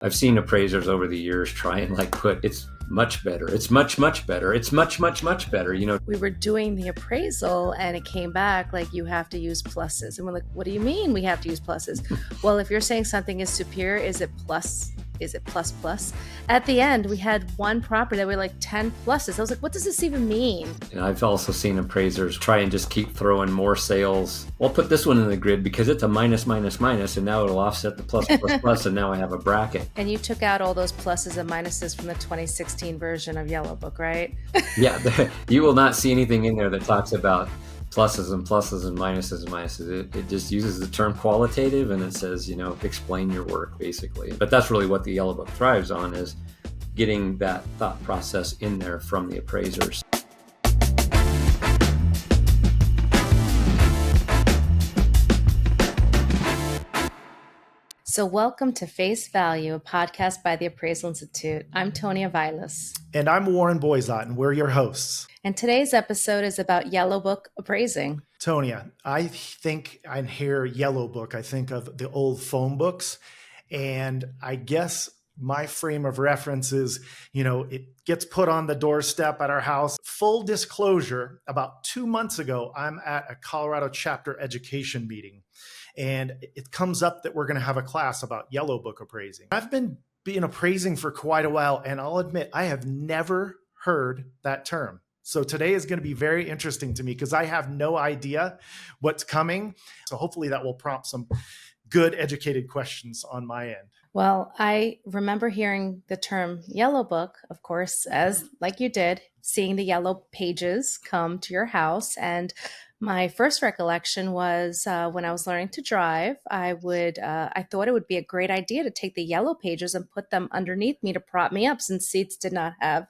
I've seen appraisers over the years try and put it's much better. It's much better. It's much better. We were doing the appraisal and it came back like you have to use pluses. And we're like, what do you mean we have to use pluses? Well, if you're saying something is superior, is it plus? Is it plus plus? At the end, we had one property that were like 10 pluses. I was like, what does this even mean? And I've also seen appraisers try and just keep throwing more sales. Well, put this one in the grid because it's a minus, and now it'll offset the plus, and now I have a bracket. And you took out all those pluses and minuses from the 2016 version of Yellowbook, right? Yeah, you will not see anything in there that talks about pluses and minuses. It just uses the term qualitative and it says, explain your work basically. But that's really what the Yellowbook thrives on, is getting that thought process in there from the appraisers. So welcome to Face Value, a podcast by the Appraisal Institute. I'm Tonia Vailas. And I'm Warren Boizot, and we're your hosts. And today's episode is about Yellowbook Appraising. Tonia, I think I hear Yellowbook. I think of the old phone books. And I guess my frame of reference is, it gets put on the doorstep at our house. Full disclosure, about 2 months ago, I'm at a Colorado chapter education meeting. And it comes up that we're going to have a class about Yellowbook appraising. I've been appraising for quite a while, and I'll admit I have never heard that term. So today is going to be very interesting to me because I have no idea what's coming. So hopefully that will prompt some good educated questions on my end. Well, I remember hearing the term Yellowbook, of course, as like you did, seeing the yellow pages come to your house. And my first recollection was when I was learning to drive, I thought it would be a great idea to take the yellow pages and put them underneath me to prop me up, since seats did not have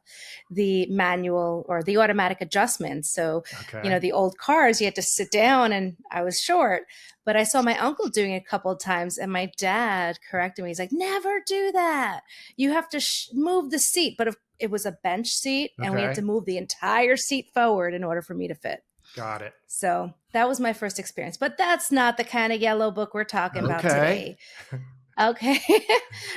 the manual or the automatic adjustments. So, the old cars, you had to sit down, and I was short. But I saw my uncle doing it a couple of times, and my dad corrected me. He's like, never do that. You have to move the seat. But it was a bench seat, and we had to move the entire seat forward in order for me to fit. Got it. So that was my first experience, but that's not the kind of Yellowbook we're talking about today. Okay.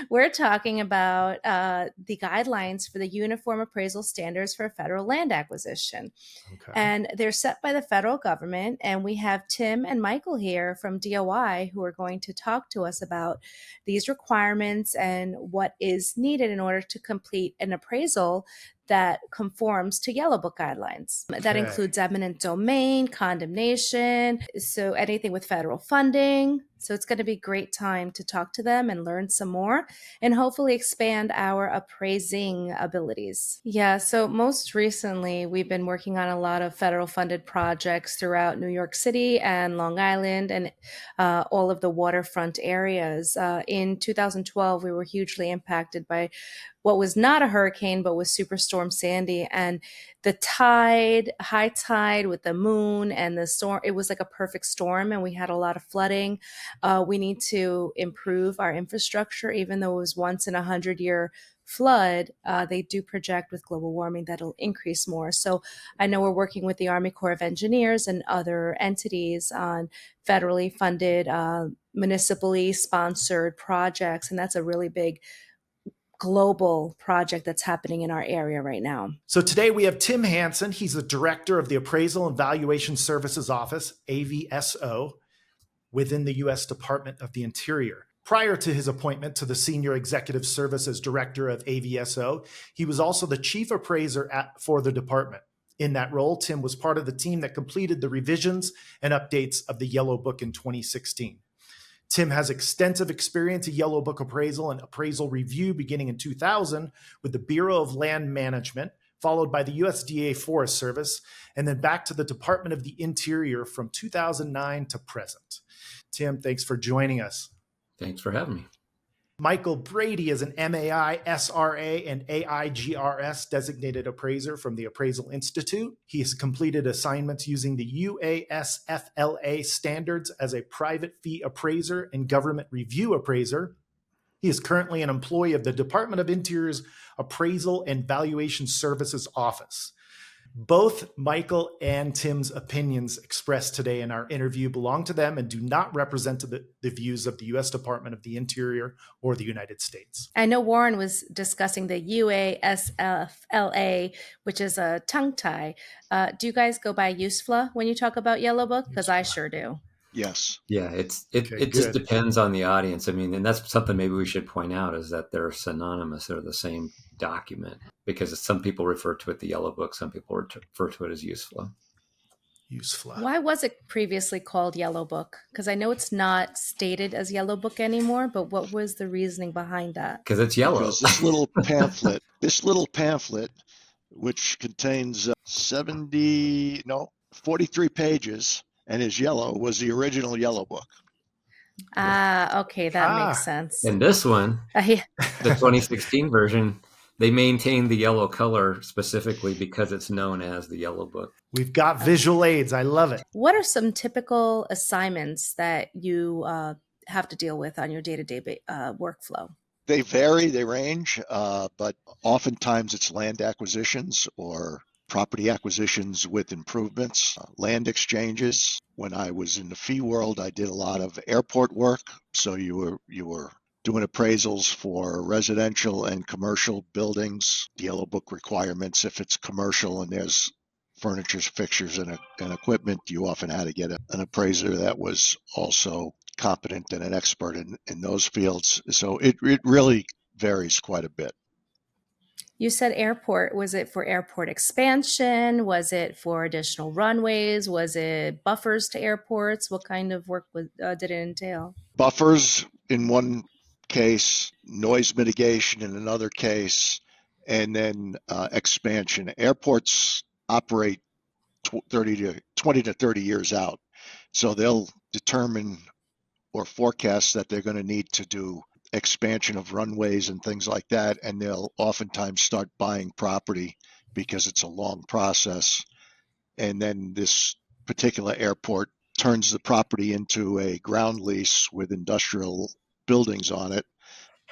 We're talking about the guidelines for the Uniform Appraisal Standards for Federal Land Acquisition. Okay. And they're set by the federal government. And we have Tim and Michael here from DOI who are going to talk to us about these requirements and what is needed in order to complete an appraisal that conforms to Yellowbook guidelines. Okay. That includes eminent domain, condemnation, so anything with federal funding. So it's going to be a great time to talk to them and learn some more and hopefully expand our appraising abilities. Yeah, so most recently, we've been working on a lot of federal funded projects throughout New York City and Long Island and all of the waterfront areas. In 2012, we were hugely impacted by what was not a hurricane, but was Superstorm Sandy. And the high tide with the moon and the storm, it was like a perfect storm, and we had a lot of flooding. We need to improve our infrastructure, even though it was once in 100-year flood. They do project with global warming that it'll increase more. So I know we're working with the Army Corps of Engineers and other entities on federally funded, municipally sponsored projects. And that's a really big global project that's happening in our area right now. So today we have Tim Hansen. He's the director of the Appraisal and Valuation Services Office, AVSO, within the U.S. Department of the Interior. Prior to his appointment to the Senior Executive Service as Director of AVSO, he was also the Chief Appraiser for the department. In that role, Tim was part of the team that completed the revisions and updates of the Yellowbook in 2016. Tim has extensive experience in Yellowbook appraisal and appraisal review beginning in 2000 with the Bureau of Land Management, followed by the USDA Forest Service, and then back to the Department of the Interior from 2009 to present. Tim, thanks for joining us. Thanks for having me. Michael Brady is an MAI, SRA, and AI-GRS designated appraiser from the Appraisal Institute. He has completed assignments using the USFLA standards as a private fee appraiser and government review appraiser. He is currently an employee of the Department of Interior's Appraisal and Valuation Services Office. Both Michael and Tim's opinions expressed today in our interview belong to them and do not represent the views of the U.S. Department of the Interior or the United States. I know Warren was discussing the USFLA, which is a tongue tie. Do you guys go by USFLA when you talk about Yellowbook? Because I sure do. Yes. Yeah, it just depends on the audience. I mean, and that's something maybe we should point out, is that they're synonymous. They're the same document, because some people refer to it the Yellowbook, some people refer to it as USFLA. Why was it previously called Yellowbook? Because I know it's not stated as Yellowbook anymore, but what was the reasoning behind that? Because it's yellow. Because this little pamphlet, which contains 43 pages and is yellow, was the original Yellowbook. Okay, that makes sense. And this one, the 2016 version, they maintain the yellow color specifically because it's known as the Yellowbook. We've got visual aids. I love it. What are some typical assignments that you have to deal with on your day-to-day workflow? They vary, they range, but oftentimes it's land acquisitions or property acquisitions with improvements, land exchanges. When I was in the fee world, I did a lot of airport work. So you were doing appraisals for residential and commercial buildings, the Yellowbook requirements. If it's commercial and there's furniture, fixtures, and equipment, you often had to get an appraiser that was also competent and an expert in those fields. So it really varies quite a bit. You said airport. Was it for airport expansion? Was it for additional runways? Was it buffers to airports? What kind of work did it entail? Buffers in one case, noise mitigation in another case, and then expansion. Airports operate 20 to 30 years out. So they'll determine or forecast that they're going to need to do expansion of runways and things like that, and they'll oftentimes start buying property because it's a long process. And then this particular airport turns the property into a ground lease with industrial buildings on it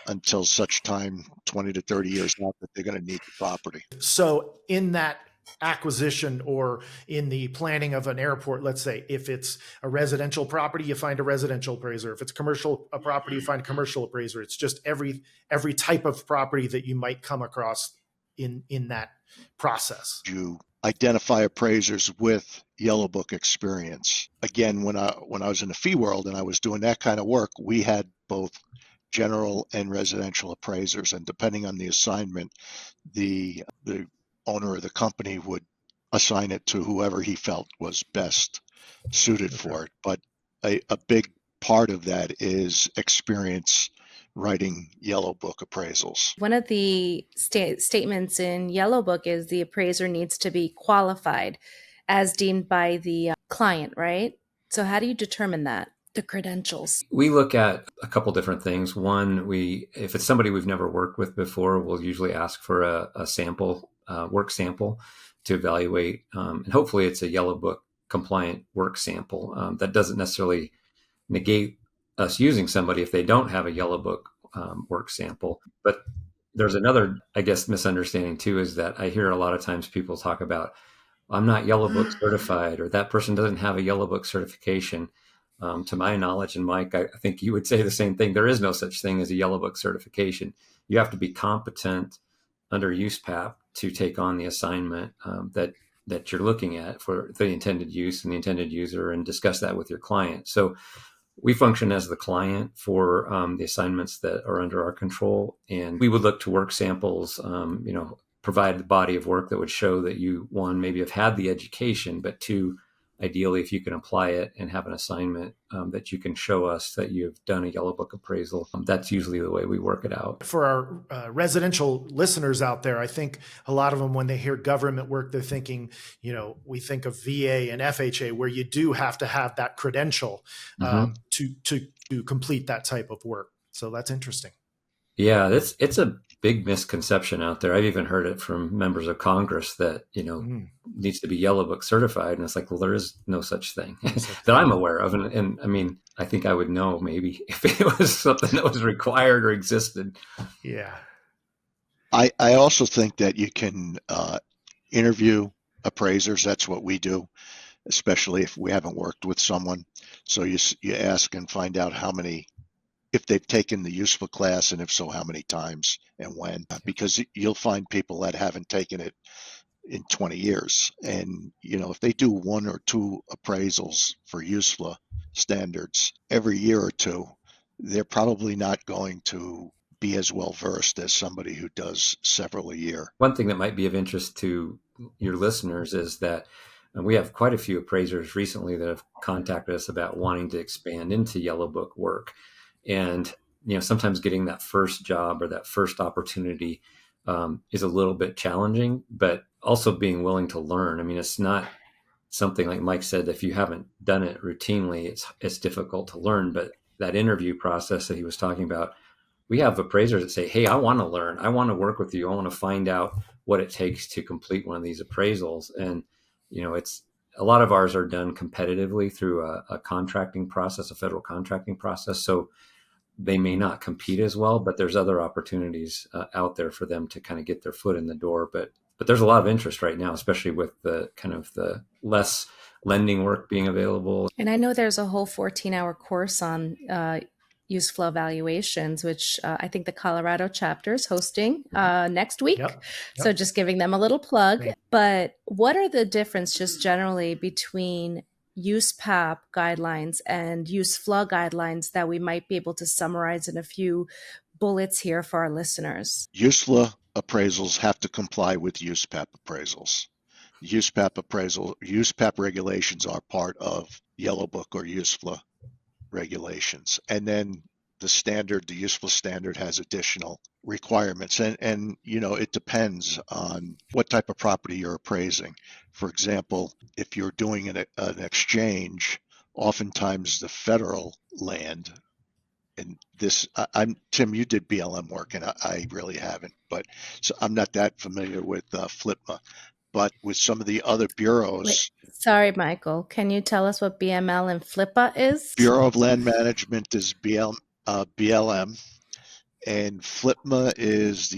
until such time, 20 to 30 years out, that they're going to need the property. So in that acquisition or in the planning of an airport, let's say if it's a residential property, you find a residential appraiser. If it's commercial property, you find a commercial appraiser. It's just every type of property that you might come across in that process. You identify appraisers with Yellowbook experience. Again, when I was in the fee world and I was doing that kind of work, we had both general and residential appraisers, and depending on the assignment, the owner of the company would assign it to whoever he felt was best suited for it. But a big part of that is experience writing Yellowbook appraisals. One of the statements in Yellowbook is the appraiser needs to be qualified as deemed by the client, right? So how do you determine that? The credentials? We look at a couple different things. One, if it's somebody we've never worked with before, we'll usually ask for a sample, work sample to evaluate. And hopefully it's a Yellowbook compliant work sample. That doesn't necessarily negate us using somebody if they don't have a Yellowbook work sample. But there's another, I guess, misunderstanding too, is that I hear a lot of times people talk about, I'm not Yellowbook certified, or that person doesn't have a Yellowbook certification. To my knowledge, and Mike, I think you would say the same thing. There is no such thing as a Yellowbook certification. You have to be competent under USPAP to take on the assignment that you're looking at for the intended use and the intended user, and discuss that with your client. So we function as the client for the assignments that are under our control, and we would look to work samples, provide the body of work that would show that you, one, maybe have had the education, but two, ideally, if you can apply it and have an assignment that you can show us that you've done a Yellowbook appraisal. That's usually the way we work it out. For our residential listeners out there, I think a lot of them, when they hear government work, they're thinking, we think of VA and FHA, where you do have to have that credential to complete that type of work. So that's interesting. Yeah, it's a big misconception out there. I've even heard it from members of Congress that, needs to be Yellowbook certified. And it's like, well, there is no such thing that I'm aware of. And I mean, I think I would know maybe if it was something that was required or existed. Yeah. I also think that you can interview appraisers. That's what we do, especially if we haven't worked with someone. So you ask and find out if they've taken the USFLA class, and if so, how many times and when, because you'll find people that haven't taken it in 20 years. And, if they do 1 or 2 appraisals for USFLA standards every year or two, they're probably not going to be as well versed as somebody who does several a year. One thing that might be of interest to your listeners is that we have quite a few appraisers recently that have contacted us about wanting to expand into Yellowbook work. And, sometimes getting that first job or that first opportunity is a little bit challenging, but also being willing to learn. I mean, it's not something like Mike said, if you haven't done it routinely, it's difficult to learn. But that interview process that he was talking about, we have appraisers that say, hey, I want to learn. I want to work with you. I want to find out what it takes to complete one of these appraisals. And, it's a lot of ours are done competitively through a contracting process, a federal contracting process. So they may not compete as well, but there's other opportunities out there for them to kind of get their foot in the door. But there's a lot of interest right now, especially with the kind of the less lending work being available. And I know there's a whole 14-hour course on USFLA evaluations, which I think the Colorado chapter is hosting next week. Yep. So just giving them a little plug. But what are the difference just generally between USPAP guidelines and USFLA guidelines that we might be able to summarize in a few bullets here for our listeners? USFLA appraisals have to comply with USPAP appraisals. USPAP regulations are part of Yellowbook or USFLA regulations. And then the USFLA standard has additional requirements. And it depends on what type of property you're appraising. For example, if you're doing an exchange, oftentimes the federal land, and this, Tim, you did BLM work, and I really haven't, but so I'm not that familiar with FLIPMA. But with some of the other bureaus. Wait, sorry, Michael. Can you tell us what BML and FLIPA is? Bureau of Land Management is BLM, and FLIPMA is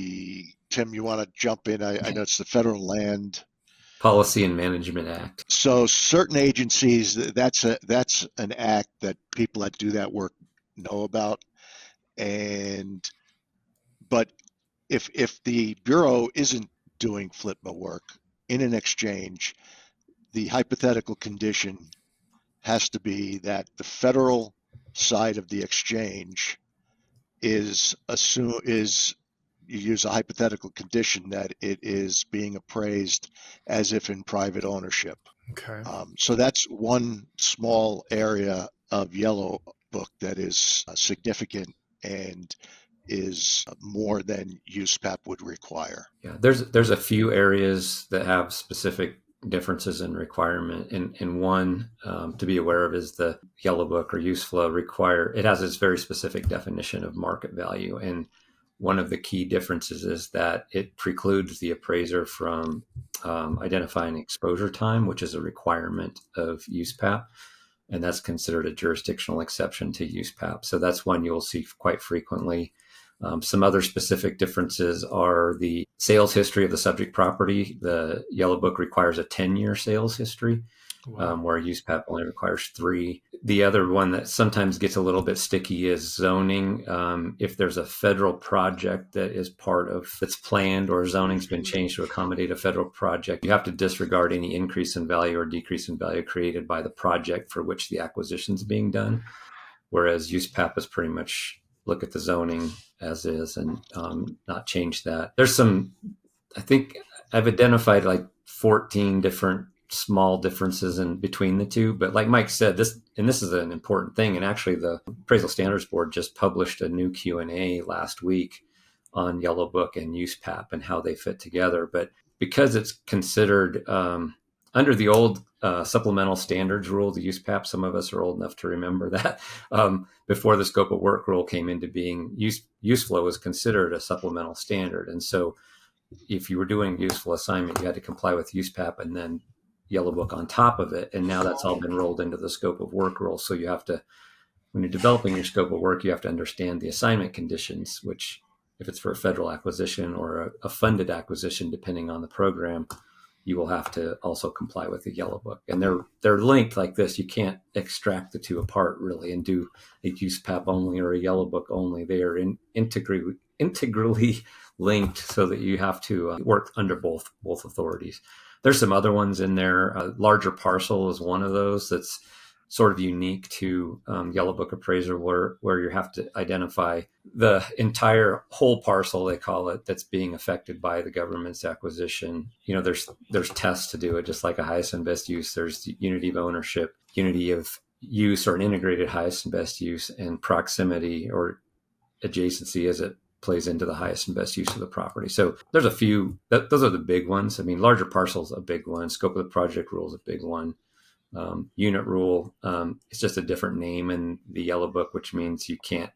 Tim, you want to jump in? I know it's the Federal Land Policy and Management Act. So certain agencies, that's an act that people that do that work know about. But if the Bureau isn't doing FLIPMA work in an exchange, the hypothetical condition has to be that the federal side of the exchange you use a hypothetical condition that it is being appraised as if in private ownership. Okay. So that's one small area of Yellowbook that is significant and is more than USPAP would require. Yeah, there's a few areas that have specific differences in requirement, and one to be aware of is the Yellowbook or USFLA it has this very specific definition of market value, and one of the key differences is that it precludes the appraiser from identifying exposure time, which is a requirement of USPAP, and that's considered a jurisdictional exception to USPAP. So that's one you'll see quite frequently. Some other specific differences are the sales history of the subject property. The Yellowbook requires a 10-year sales history, where USPAP only requires 3. The other one that sometimes gets a little bit sticky is zoning. If there's a federal project that is that's planned, or zoning's been changed to accommodate a federal project, you have to disregard any increase in value or decrease in value created by the project for which the acquisition is being done. Whereas USPAP is pretty much look at the zoning as is and not change that. There's I think I've identified like 14 different small differences in between the two. But like Mike said, this is an important thing. And actually the Appraisal Standards Board just published a new Q&A last week on Yellowbook and USPAP and how they fit together. But because it's considered under the old supplemental standards rule, the USPAP, some of us are old enough to remember that, before the scope of work rule came into being, USFLA was considered a supplemental standard. And so if you were doing USFLA assignment, you had to comply with USPAP and then Yellowbook on top of it. And now that's all been rolled into the scope of work rule. So you have to, when you're developing your scope of work, you have to understand the assignment conditions, which if it's for a federal acquisition or a funded acquisition, depending on the program, you will have to also comply with the Yellowbook. And they're linked like this. You can't extract the two apart really and do a USPAP only or a Yellowbook only. They are integrally linked, so that you have to work under both authorities. There's some other ones in there. Larger parcel is one of those that's sort of unique to Yellowbook Appraiser, where you have to identify the entire whole parcel, they call it, that's being affected by the government's acquisition. There's tests to do it, just like a highest and best use. There's unity of ownership, unity of use, or an integrated highest and best use, and proximity or adjacency as it plays into the highest and best use of the property. So there's a few, those are the big ones. I mean, larger parcels, a big one. Scope of the project rule is a big one. Unit rule, it's just a different name in the Yellowbook, which means you can't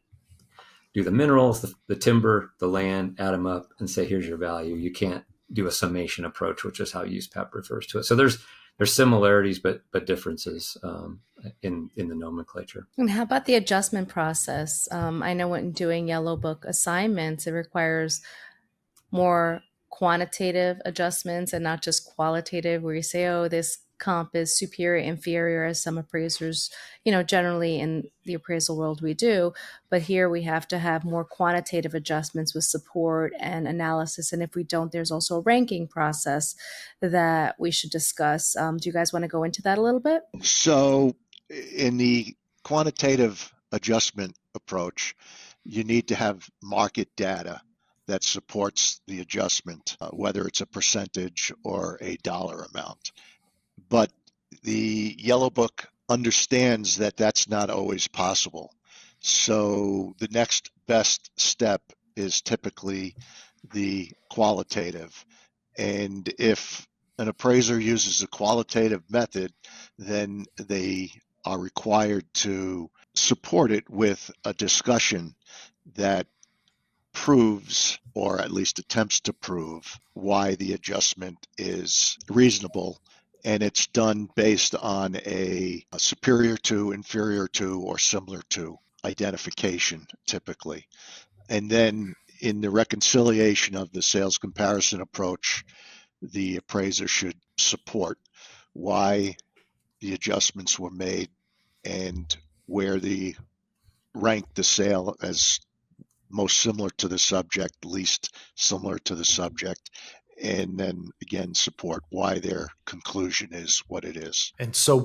do the minerals, the timber, the land, add them up and say, here's your value. You can't do a summation approach, which is how USPAP refers to it. So there's similarities, but differences in the nomenclature. And how about the adjustment process? I know when doing Yellowbook assignments, it requires more quantitative adjustments and not just qualitative, where you say, oh, this comp is superior, inferior, as some appraisers, generally in the appraisal world we do. But here we have to have more quantitative adjustments with support and analysis. And if we don't, there's also a ranking process that we should discuss. Do you guys want to go into that a little bit? So in the quantitative adjustment approach, you need to have market data that supports the adjustment, whether it's a percentage or a dollar amount. But the Yellowbook understands that that's not always possible. So the next best step is typically the qualitative. And if an appraiser uses a qualitative method, then they are required to support it with a discussion that proves, or at least attempts to prove, why the adjustment is reasonable. And it's done based on a superior to, inferior to, or similar to identification, typically. And then in the reconciliation of the sales comparison approach, the appraiser should support why the adjustments were made and where they rank the sale as most similar to the subject, least similar to the subject, and then again support why their conclusion is what it is. And so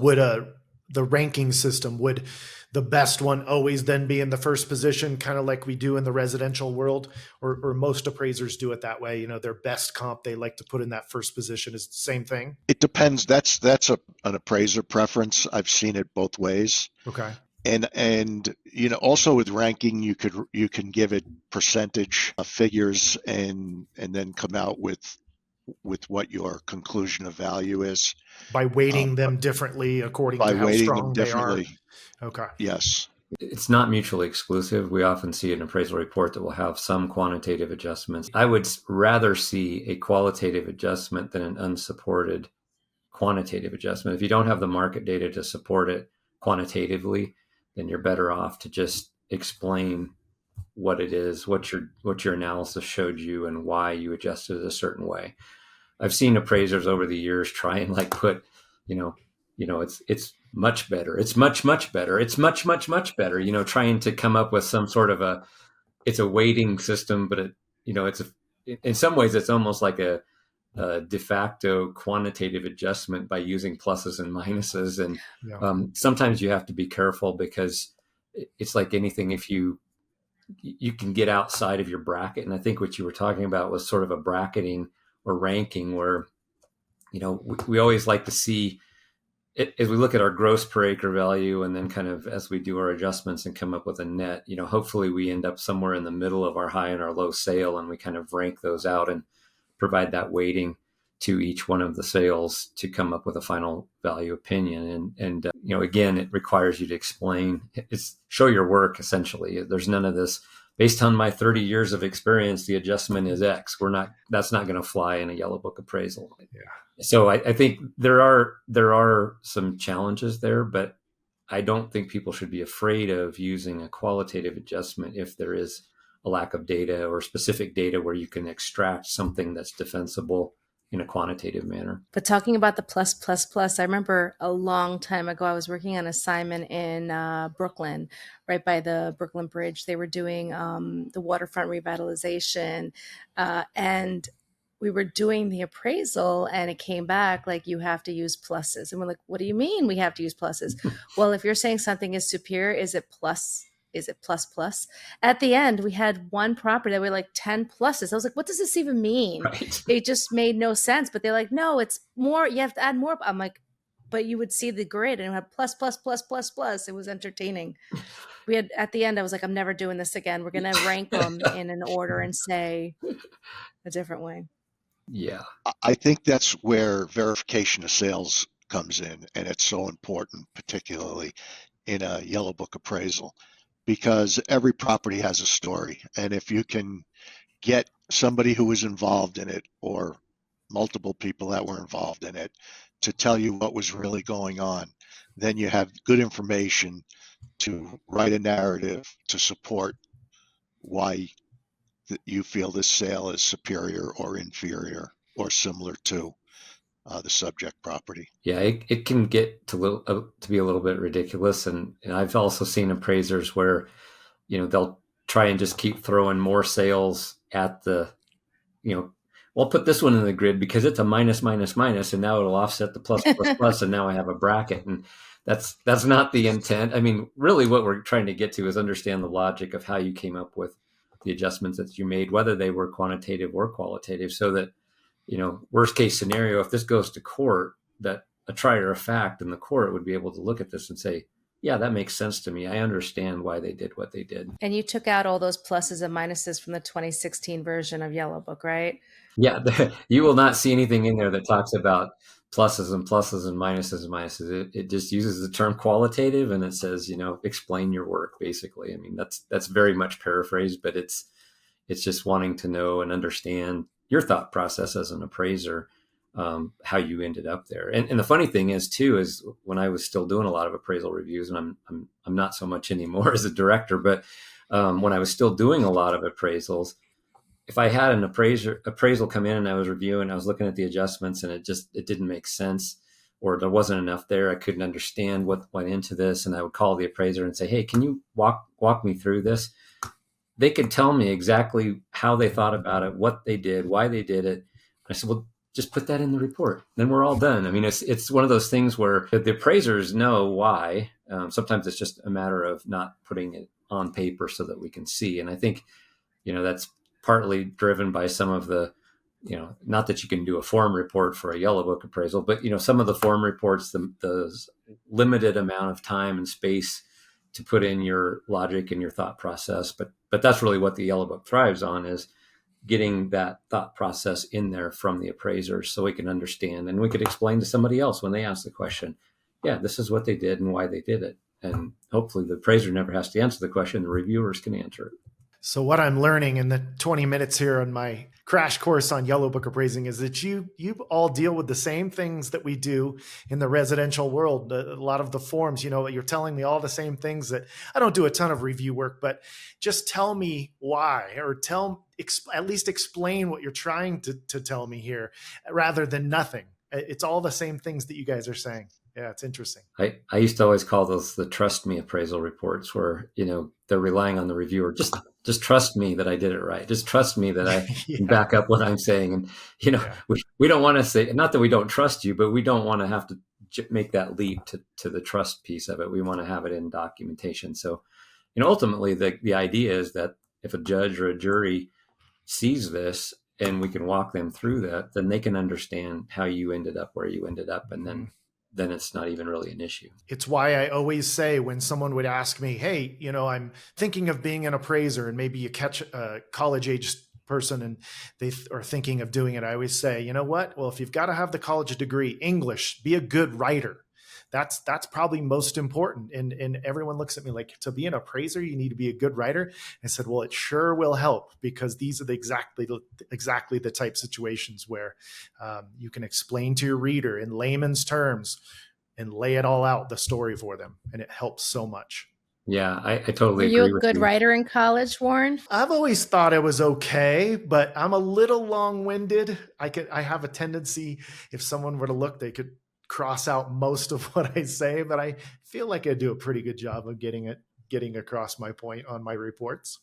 the ranking system, would the best one always then be in the first position, kind of like we do in the residential world, or most appraisers do it that way? Their best comp they like to put in that first position is the same thing? It depends. That's an appraiser preference. I've seen it both ways. Okay. And also with ranking, you can give it percentage figures and then come out with what your conclusion of value is by weighting them differently according to how strong they are. Okay. Yes. It's not mutually exclusive. We often see an appraisal report that will have some quantitative adjustments. I would rather see a qualitative adjustment than an unsupported quantitative adjustment. If you don't have the market data to support it quantitatively, then you're better off to just explain what it is, what your analysis showed you, and why you adjusted it a certain way. I've seen appraisers over the years try and put, it's much better. It's much better. It's much better. Trying to come up with some sort of it's a weighting system, but in some ways it's almost like a de facto quantitative adjustment by using pluses and minuses. And sometimes you have to be careful, because it's like anything. If you can get outside of your bracket. And I think what you were talking about was sort of a bracketing or ranking where, we always like to see it as we look at our gross per acre value, and then kind of as we do our adjustments and come up with a net, hopefully we end up somewhere in the middle of our high and our low sale, and we kind of rank those out and provide that weighting to each one of the sales to come up with a final value opinion. And again, it requires you to explain, show your work essentially. There's none of this, based on my 30 years of experience, the adjustment is X. That's not going to fly in a Yellowbook appraisal. Yeah. So I think there are some challenges there, but I don't think people should be afraid of using a qualitative adjustment if there is a lack of data or specific data where you can extract something that's defensible in a quantitative manner. But talking about the plus, plus, plus, I remember a long time ago, I was working on assignment in Brooklyn, right by the Brooklyn Bridge. They were doing the waterfront revitalization, and we were doing the appraisal, and it came back like, you have to use pluses. And we're like, what do you mean we have to use pluses? Well, if you're saying something is superior, is it plus? Is it plus plus? At the end, we had one property that were like 10 pluses. I was like, what does this even mean? Right. It just made no sense. But they're like, no, it's more. You have to add more. I'm like, but you would see the grid and it had plus, plus, plus, plus, plus. It was entertaining. We had, at the end, I was like, I'm never doing this again. We're going to rank them in an order and say a different way. Yeah. I think that's where verification of sales comes in, and it's so important, particularly in a Yellowbook appraisal, because every property has a story. And if you can get somebody who was involved in it, or multiple people that were involved in it, to tell you what was really going on, then you have good information to write a narrative to support why you feel this sale is superior or inferior or similar to the subject property. Yeah, it can get to be a little bit ridiculous. And I've also seen appraisers where, they'll try and just keep throwing more sales at the, well, put this one in the grid because it's a minus, minus, minus, and now it'll offset the plus, plus, plus, and now I have a bracket. And that's not the intent. I mean, really what we're trying to get to is understand the logic of how you came up with the adjustments that you made, whether they were quantitative or qualitative, so that, worst case scenario, if this goes to court, that a trier of fact in the court would be able to look at this and say, yeah, that makes sense to me. I understand why they did what they did. And you took out all those pluses and minuses from the 2016 version of Yellowbook, right? Yeah, you will not see anything in there that talks about pluses and pluses and minuses and minuses. It just uses the term qualitative, and it says, explain your work, basically. I mean, that's very much paraphrased, but it's just wanting to know and understand your thought process as an appraiser, how you ended up there. And the funny thing is too, is when I was still doing a lot of appraisal reviews, and I'm not so much anymore as a director, but when I was still doing a lot of appraisals, if I had an appraisal come in and I was reviewing, I was looking at the adjustments and it didn't make sense, or there wasn't enough there, I couldn't understand what went into this, and I would call the appraiser and say, hey, can you walk me through this? They could tell me exactly how they thought about it, what they did, why they did it. I said, well, just put that in the report. Then we're all done. I mean, it's one of those things where the appraisers know why. Sometimes it's just a matter of not putting it on paper so that we can see. And I think, that's partly driven by some of the, not that you can do a form report for a Yellowbook appraisal, but, some of the form reports, the limited amount of time and space to put in your logic and your thought process. But that's really what the Yellowbook thrives on, is getting that thought process in there from the appraisers so we can understand and we could explain to somebody else when they ask the question, yeah, this is what they did and why they did it. And hopefully the appraiser never has to answer the question. The reviewers can answer it. So what I'm learning in the 20 minutes here on my crash course on Yellowbook appraising is that you all deal with the same things that we do in the residential world. A lot of the forms, you're telling me all the same things that I don't do a ton of review work, but just tell me why, or at least explain what you're trying to tell me here, rather than nothing. It's all the same things that you guys are saying. Yeah, it's interesting. I used to always call those the trust me appraisal reports, where, they're relying on the reviewer. Just trust me that I did it right. Just trust me that I can back up what I'm saying. And, we don't want to say, not that we don't trust you, but we don't want to have to make that leap to the trust piece of it. We want to have it in documentation. So, ultimately the idea is that if a judge or a jury sees this and we can walk them through that, then they can understand how you ended up where you ended up. And then it's not even really an issue. It's why I always say, when someone would ask me, hey, I'm thinking of being an appraiser, and maybe you catch a college-age person and they are thinking of doing it, I always say, you know what? Well, if you've got to have the college degree, English, be a good writer. That's probably most important. And everyone looks at me like, to be an appraiser, you need to be a good writer. I said, well, it sure will help, because these are exactly the type situations where you can explain to your reader in layman's terms and lay it all out, the story for them. And it helps so much. Yeah, I totally Were you agree a with good you. writer in college, Warren? I've always thought it was okay, but I'm a little long-winded. I have a tendency, if someone were to look, they could cross out most of what I say, but I feel like I do a pretty good job of getting across my point on my reports.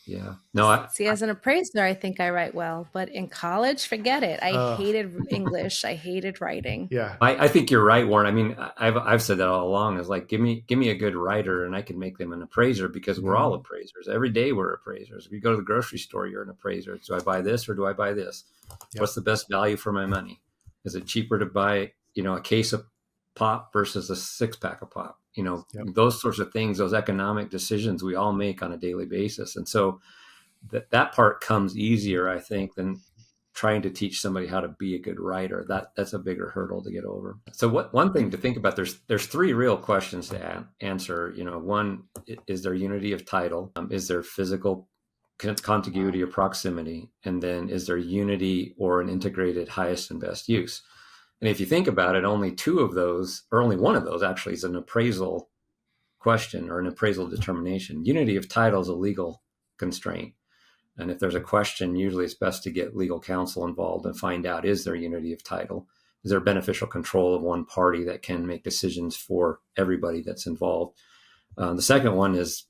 Yeah. No, See, as an appraiser, I think I write well, but in college, forget it. I hated English. I hated writing. Yeah. I think you're right, Warren. I mean, I've said that all along. Is like, give me a good writer, and I can make them an appraiser, because we're all appraisers. Every day we're appraisers. If you go to the grocery store, you're an appraiser. Do I buy this or do I buy this? Yep. What's the best value for my money? Is it cheaper to buy, a case of pop versus a 6-pack of pop? Yep. Those sorts of things, those economic decisions we all make on a daily basis. And so that part comes easier, I think, than trying to teach somebody how to be a good writer. That's a bigger hurdle to get over. So one thing to think about, there's three real questions to answer. One, is there unity of title? Is there physical contiguity or proximity? And then, is there unity or an integrated highest and best use? And if you think about it, only two of those, or only one of those actually, is an appraisal question or an appraisal determination. Unity of title is a legal constraint. And if there's a question, usually it's best to get legal counsel involved and find out, is there unity of title? Is there beneficial control of one party that can make decisions for everybody that's involved? The second one is,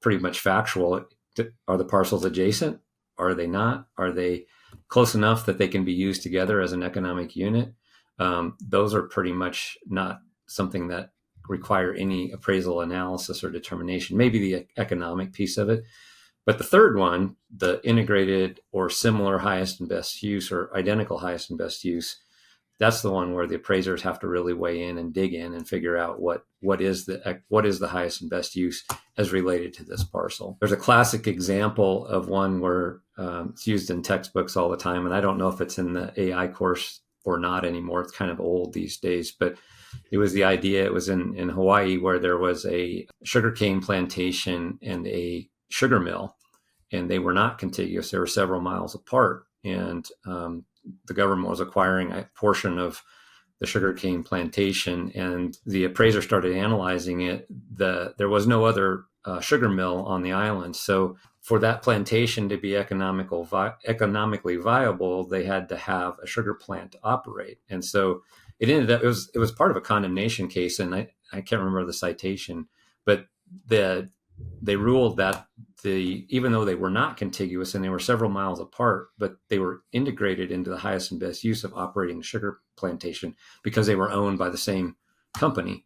pretty much factual. Are the parcels adjacent? Are they not? Are they close enough that they can be used together as an economic unit? Those are pretty much not something that require any appraisal analysis or determination, maybe the economic piece of it. But the third one, the integrated or similar highest and best use or identical highest and best use, that's the one where the appraisers have to really weigh in and dig in and figure out what is the highest and best use as related to this parcel. There's a classic example of one where it's used in textbooks all the time, and I don't know if it's in the AI course or not anymore. It's kind of old these days, but it was the idea. It was in Hawaii, where there was a sugarcane plantation and a sugar mill, and they were not contiguous. They were several miles apart, and the government was acquiring a portion of the sugarcane plantation, and the appraiser started analyzing it. There was no other sugar mill on the island, so for that plantation to be economically viable, they had to have a sugar plant to operate. And so it ended up, it was part of a condemnation case, and I can't remember the citation, but they ruled that even though they were not contiguous and they were several miles apart, but they were integrated into the highest and best use of operating a sugar plantation because they were owned by the same company.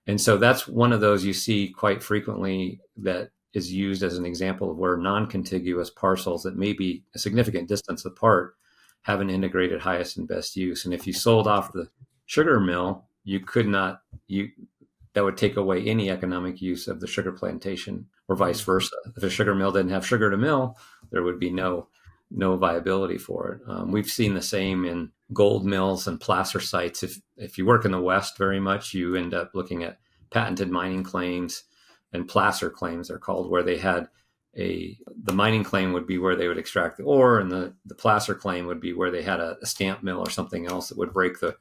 And so that's one of those you see quite frequently that is used as an example of where non-contiguous parcels that may be a significant distance apart have an integrated highest and best use. And if you sold off the sugar mill, that would take away any economic use of the sugar plantation, or vice versa. If a sugar mill didn't have sugar to mill, there would be no viability for it. We've seen the same in gold mills and placer sites. If you work in the West very much, you end up looking at patented mining claims and placer claims, they're called, where they had the mining claim would be where they would extract the ore, and the placer claim would be where they had a stamp mill or something else that would break the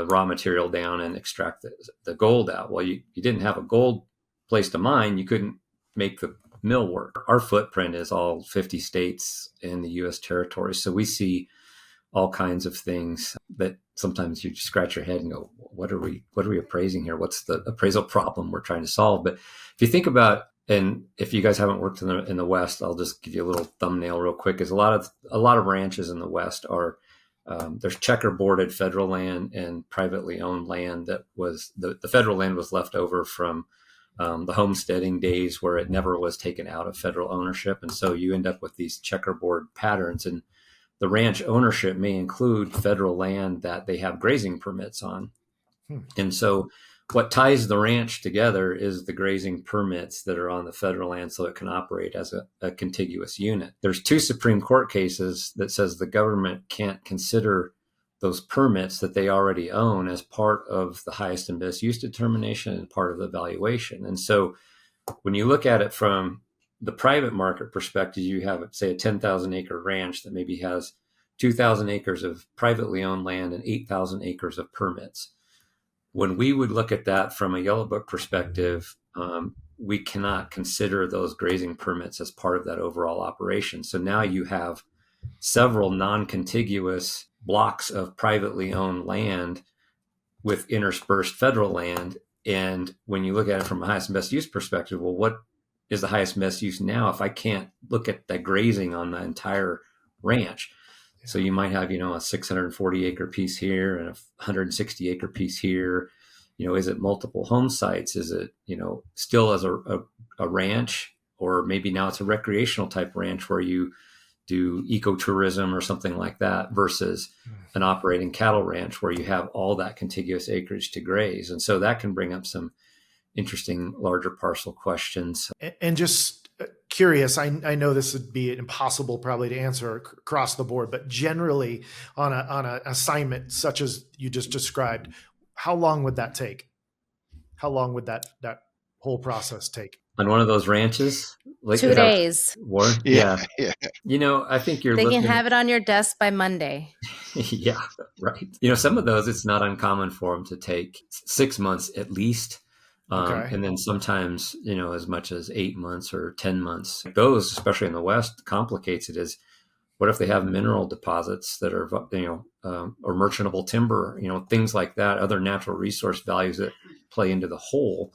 raw material down and extract the gold out. Well, you didn't have a gold place to mine. You couldn't make the mill work. Our footprint is all 50 states in the U.S. territories. So we see all kinds of things that sometimes you just scratch your head and go, what are we appraising here? What's the appraisal problem we're trying to solve? But if you think about, and if you guys haven't worked in the West, I'll just give you a little thumbnail real quick, is a lot of ranches in the West are, there's checkerboarded federal land and privately owned land that was, the federal land was left over from the homesteading days where it never was taken out of federal ownership. And so you end up with these checkerboard patterns, and the ranch ownership may include federal land that they have grazing permits on. And so what ties the ranch together is the grazing permits that are on the federal land so it can operate as a contiguous unit. There's 2 Supreme Court cases that says the government can't consider those permits that they already own as part of the highest and best use determination and part of the valuation. And so when you look at it from the private market perspective, you have, say, a 10,000 acre ranch that maybe has 2,000 acres of privately owned land and 8,000 acres of permits. When we would look at that from a Yellowbook perspective, we cannot consider those grazing permits as part of that overall operation. So now you have several non-contiguous blocks of privately owned land with interspersed federal land. And when you look at it from a highest and best use perspective, well, what is the highest and best use now if I can't look at the grazing on the entire ranch? Yeah. So you might have, a 640 acre piece here and a 160 acre piece here. Is it multiple home sites? Is it, still as a ranch, or maybe now it's a recreational type ranch where you do ecotourism or something like that versus an operating cattle ranch where you have all that contiguous acreage to graze. And so that can bring up some interesting larger parcel questions. And just curious, I know this would be impossible probably to answer across the board, but generally on an assignment such as you just described, how long would that take? How long would that whole process take? On one of those ranches? Like 2 days. Warren? Yeah. I think you're They can have it on your desk by Monday. Yeah, right. Some of those, it's not uncommon for them to take 6 months at least. Okay. And then sometimes, as much as 8 months or 10 months. Those, especially in the West, complicates it is, what if they have mineral deposits that are, or merchantable timber, things like that, other natural resource values that play into the whole,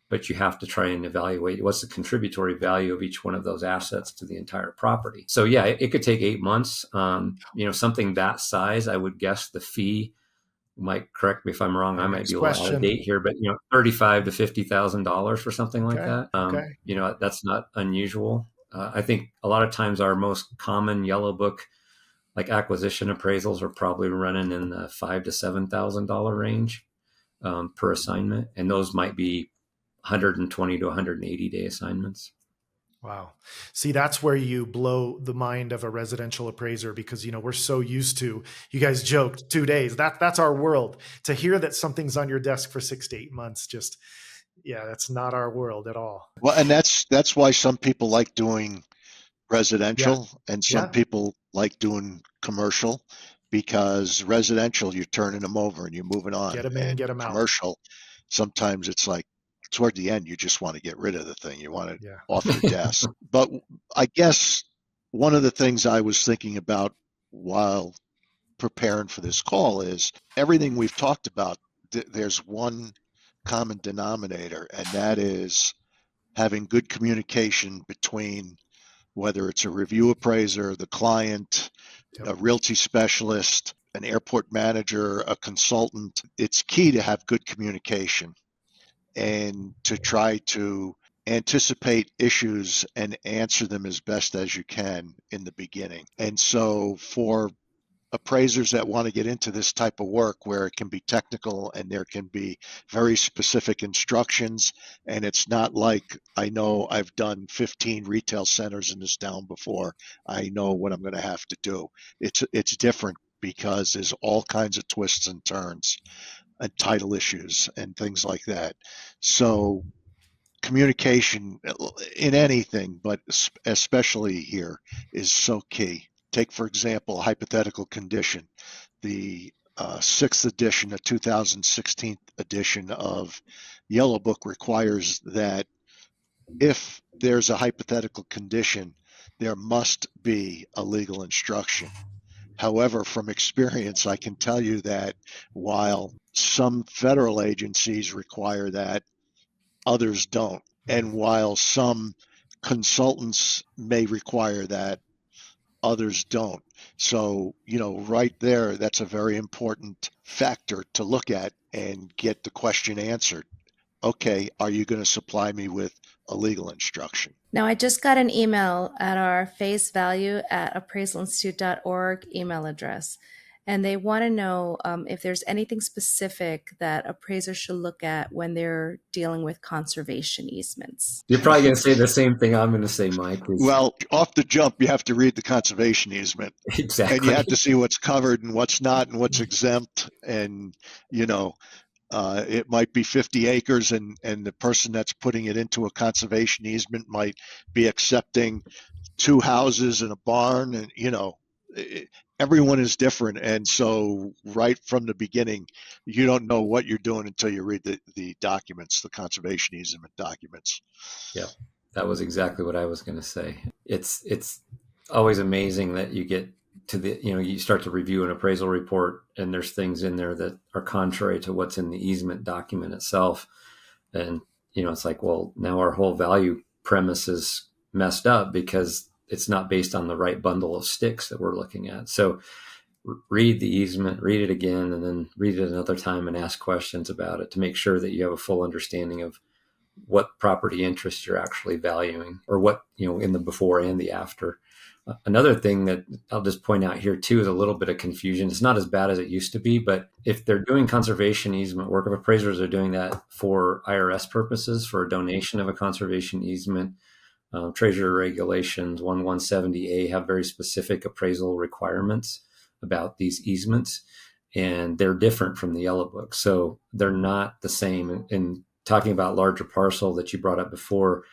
but you have to try and evaluate what's the contributory value of each one of those assets to the entire property. So yeah, it could take 8 months. Something that size, I would guess the fee, Mike, correct me if I'm wrong, I might be a little out of date here, but $35,000 to $50,000 for something like that. That's not unusual. I think a lot of times our most common Yellowbook like acquisition appraisals are probably running in the $5,000 to $7,000 range per assignment, and those might be 120 to 180 day assignments. Wow. See, that's where you blow the mind of a residential appraiser, because, we're so used to, you guys joked 2 days. That's our world. To hear that something's on your desk for 6 to 8 months, that's not our world at all. Well, and that's why some people like doing residential and some people like doing commercial, because residential, you're turning them over and you're moving on. Get them in, get them out. Commercial, sometimes it's like, toward the end, you just want to get rid of the thing. You want it off your desk. But I guess one of the things I was thinking about while preparing for this call is everything we've talked about, there's one common denominator, and that is having good communication between, whether it's a review appraiser, the client, a realty specialist, an airport manager, a consultant. It's key to have good communication and to try to anticipate issues and answer them as best as you can in the beginning. And so for appraisers that want to get into this type of work where it can be technical and there can be very specific instructions, and it's not like, I know I've done 15 retail centers in this town before, I know what I'm going to have to do. It's different because there's all kinds of twists and turns and title issues and things like that. So communication in anything, but especially here, is so key. Take, for example, a hypothetical condition. The 6th edition, the 2016 edition of Yellowbook requires that if there's a hypothetical condition, there must be a legal instruction. However, from experience, I can tell you that while some federal agencies require that, others don't. And while some consultants may require that, others don't. So, right there, that's a very important factor to look at and get the question answered. Okay, are you going to supply me with a legal instruction? Now, I just got an email at our facevalue@appraisalinstitute.org email address, and they want to know if there's anything specific that appraisers should look at when they're dealing with conservation easements. You're probably going to say the same thing I'm going to say, Mike. Well, off the jump, you have to read the conservation easement. Exactly. And you have to see what's covered and what's not and what's exempt. And, it might be 50 acres and the person that's putting it into a conservation easement might be accepting 2 houses and a barn, and everyone is different. And so right from the beginning, you don't know what you're doing until you read the documents, the conservation easement documents. Yeah, that was exactly what I was going to say. It's always amazing that you get to you start to review an appraisal report and there's things in there that are contrary to what's in the easement document itself. And, it's like, well, now our whole value premise is messed up because it's not based on the right bundle of sticks that we're looking at. So read the easement, read it again, and then read it another time and ask questions about it to make sure that you have a full understanding of what property interest you're actually valuing, or what, in the before and the after. Another thing that I'll just point out here too is a little bit of confusion. It's not as bad as it used to be, but if they're doing conservation easement work, if appraisers are doing that for IRS purposes, for a donation of a conservation easement, Treasury regulations 1170A have very specific appraisal requirements about these easements, and they're different from the Yellowbook. So they're not the same. In talking about larger parcel that you brought up before,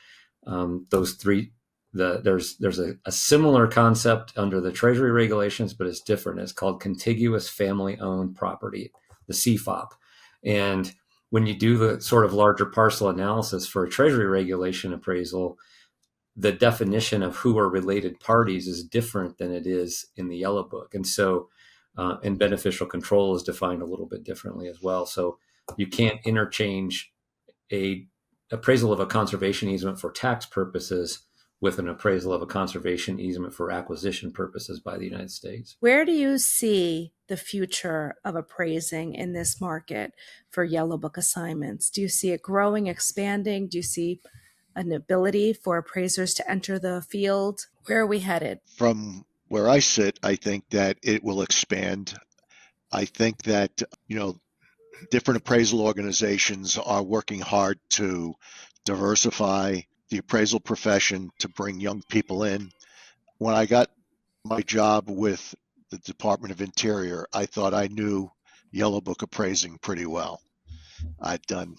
those three, there's a similar concept under the Treasury regulations, but it's different. It's called contiguous family-owned property, the CFOP. And when you do the sort of larger parcel analysis for a Treasury regulation appraisal, the definition of who are related parties is different than it is in the Yellowbook. And so, and beneficial control is defined a little bit differently as well. So you can't interchange a appraisal of a conservation easement for tax purposes with an appraisal of a conservation easement for acquisition purposes by the United States. Where do you see the future of appraising in this market for Yellowbook assignments? Do you see it growing, expanding? Do you see an ability for appraisers to enter the field? Where are we headed? From where I sit, I think that it will expand. I think that, different appraisal organizations are working hard to diversify the appraisal profession, to bring young people in. When I got my job with the Department of Interior, I thought I knew Yellowbook appraising pretty well. I'd done,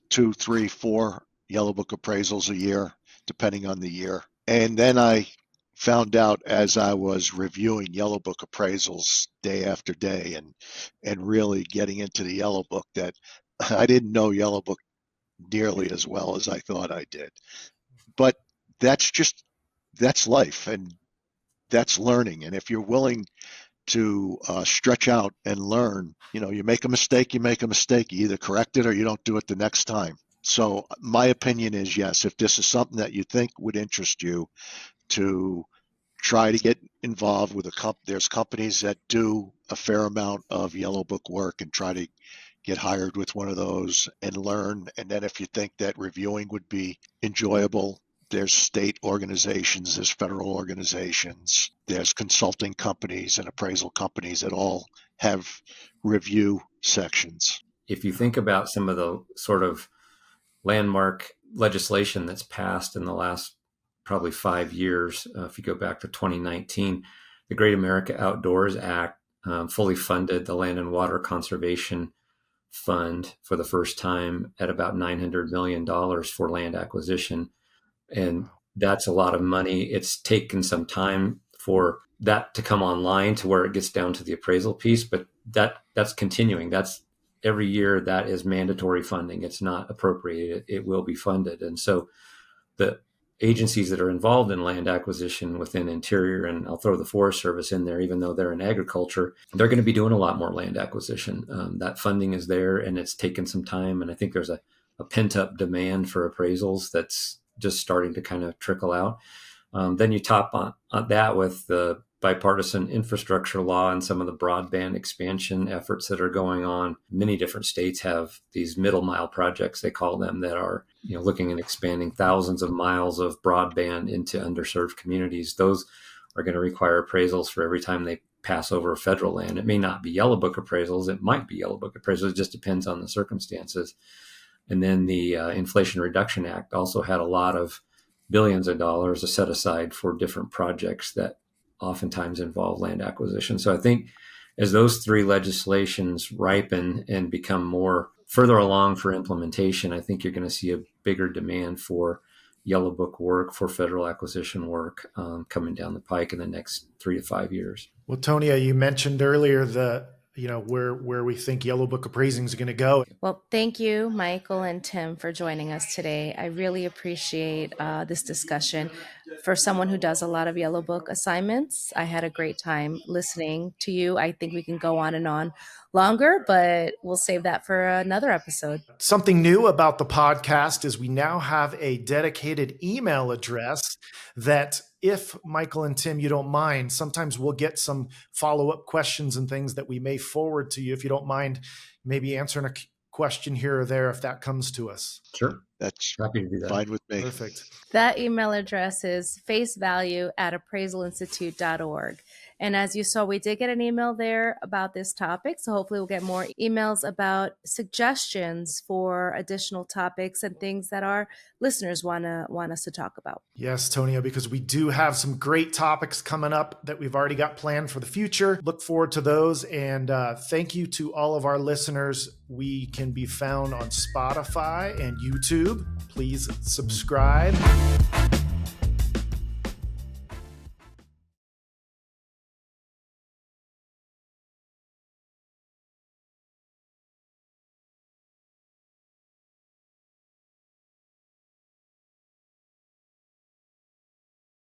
2, 3, 4 Yellowbook appraisals a year, depending on the year. And then I found out as I was reviewing Yellowbook appraisals day after day and really getting into the Yellowbook that I didn't know Yellowbook nearly as well as I thought I did. But that's life, and that's learning. And if you're willing to stretch out and learn, you make a mistake, you either correct it or you don't do it the next time. So my opinion is, yes, if this is something that you think would interest you, to try to get involved with there's companies that do a fair amount of Yellowbook work, and try to get hired with one of those and learn. And then if you think that reviewing would be enjoyable, there's state organizations, there's federal organizations, there's consulting companies and appraisal companies that all have review sections. If you think about some of the sort of landmark legislation that's passed in the last probably 5 years, if you go back to 2019, the Great America Outdoors Act fully funded the Land and Water Conservation Fund for the first time at about $900 million for land acquisition. And that's a lot of money. It's taken some time for that to come online to where it gets down to the appraisal piece, but that's continuing. That's every year that is mandatory funding. It's not appropriated. It will be funded. And so the agencies that are involved in land acquisition within Interior, and I'll throw the Forest Service in there, even though they're in agriculture, they're going to be doing a lot more land acquisition. That funding is there, and it's taken some time. And I think there's a pent-up demand for appraisals that's just starting to kind of trickle out. Then you top on that with the bipartisan infrastructure law and some of the broadband expansion efforts that are going on. Many different states have these middle mile projects, they call them, that are looking at expanding thousands of miles of broadband into underserved communities. Those are going to require appraisals for every time they pass over federal land. It may not be Yellowbook appraisals. It might be Yellowbook appraisals. It just depends on the circumstances. And then the Inflation Reduction Act also had a lot of billions of dollars set aside for different projects that oftentimes involve land acquisition. So I think as those three legislations ripen and become more further along for implementation, I think you're going to see a bigger demand for Yellowbook work for federal acquisition work coming down the pike in the next 3 to 5 years. Well, Tonia, you mentioned earlier where we think Yellowbook Appraising is going to go. Well, thank you, Michael and Tim, for joining us today. I really appreciate this discussion. For someone who does a lot of Yellowbook assignments, I had a great time listening to you. I think we can go on and on longer, but we'll save that for another episode. Something new about the podcast is we now have a dedicated email address that, if Michael and Tim, you don't mind, sometimes we'll get some follow-up questions and things that we may forward to you. If you don't mind, maybe answering a question here or there if that comes to us. Sure. That's happy to do that. Fine with me. Perfect. That email address is facevalue@appraisalinstitute.org. And as you saw, we did get an email there about this topic. So hopefully we'll get more emails about suggestions for additional topics and things that our listeners want us to talk about. Yes, Tonia, because we do have some great topics coming up that we've already got planned for the future. Look forward to those. And thank you to all of our listeners. We can be found on Spotify and YouTube. Please subscribe.